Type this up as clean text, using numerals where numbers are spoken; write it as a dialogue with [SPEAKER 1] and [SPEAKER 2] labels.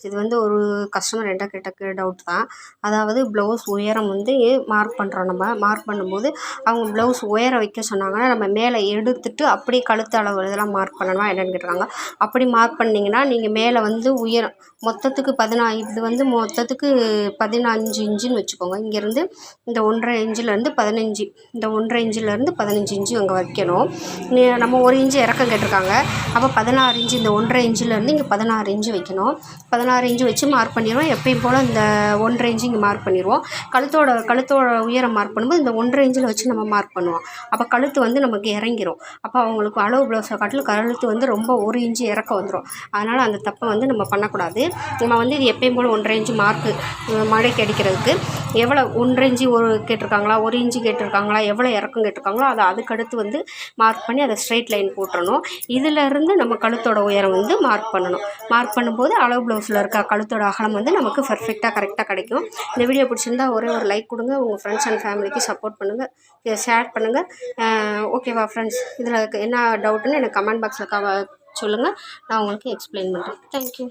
[SPEAKER 1] இது வந்து ஒரு கஸ்டமர் என்கிட்ட கேட்ட டவுட் தான். அதாவது ப்ளவுஸ் உயரம் வந்து மார்க் பண்ணுறோம். நம்ம மார்க் பண்ணும்போது அவங்க ப்ளவுஸ் உயரம் வைக்க சொன்னாங்கன்னா நம்ம மேலே எடுத்துட்டு அப்படியே கழுத்து அளவு இதெல்லாம் மார்க் பண்ணணுமா என்னென்னு கேட்டிருக்காங்க. அப்படி மார்க் பண்ணிங்கன்னா நீங்கள் மேலே வந்து உயரம் மொத்தத்துக்கு இது வந்து மொத்தத்துக்கு 15 இன்ச்சுன்னு வச்சுக்கோங்க. இங்கேருந்து இந்த 1.5 இன்ச்சிலேருந்து 15, இந்த 1.5 இன்ச்சிலேருந்து 15 இன்ச்சு அங்கே வைக்கணும். நம்ம 1 இன்ச்சு இறக்கம் கேட்டிருக்காங்க. அப்போ 16 இன்ச்சு, இந்த 1.5 இன்ச்சிலேருந்து இங்கே 16 இன்ச்சு வைக்கணும். 16 இன்ச்சு வச்சு மார்க் பண்ணிடுவோம். எப்பயும் போல் இந்த 1.5 இன்ச்சு இங்கே மார்க் பண்ணிடுவோம். கழுத்தோட உயரம் மார்க் பண்ணும்போது இந்த 1.5 இன்ச்சில் வச்சு நம்ம மார்க் பண்ணுவோம். அப்போ கழுத்து வந்து நமக்கு இறங்கிரும். அப்போ அவங்களுக்கு அளவு ப்ளவுஸை காட்டிலும் கழுத்து வந்து ரொம்ப 1 இன்ச்சு இறக்கம் வந்துடும். அதனால் அந்த தப்பை வந்து நம்ம பண்ணக்கூடாது. நம்ம வந்து இது எப்பயும் போல் 1.5 இன்ச்சு மார்க்கு மடைக்கு அடிக்கிறதுக்கு எவ்வளோ 1.5 இன்ச்சு கேட்டிருக்காங்களா, 1 இன்ச்சு கேட்டிருக்காங்களா, எவ்வளோ இறக்கம் கேட்டிருக்காங்களோ அதை அதுக்கடுத்து வந்து மார்க் பண்ணி அதை ஸ்ட்ரெயிட் லைன் போட்டுறணும். இதிலேருந்து நம்ம கழுத்தோட உயரம் வந்து மார்க் பண்ணணும். மார்க் பண்ணும்போது அளவு ப்ளவுஸில் இருக்க கழுத்தோட அகலம் வந்து நமக்கு பர்ஃபெக்டாக கரெக்டாக கிடைக்கும். இந்த வீடியோ பிடிச்சிருந்தா ஒரே ஒரு லைக் கொடுங்க. உங்கள் ஃப்ரெண்ட்ஸ் அண்ட் ஃபேமிலிக்கு சப்போர்ட் பண்ணுங்கள், இதை ஷேர் பண்ணுங்கள். ஓகேவா ஃப்ரெண்ட்ஸ்? இதில் என்ன டவுட்டுன்னு எனக்கு கமெண்ட் பாக்ஸில் சொல்லுங்கள். நான் உங்களுக்கு எக்ஸ்பிளைன் பண்ணுறேன். தேங்க்யூ.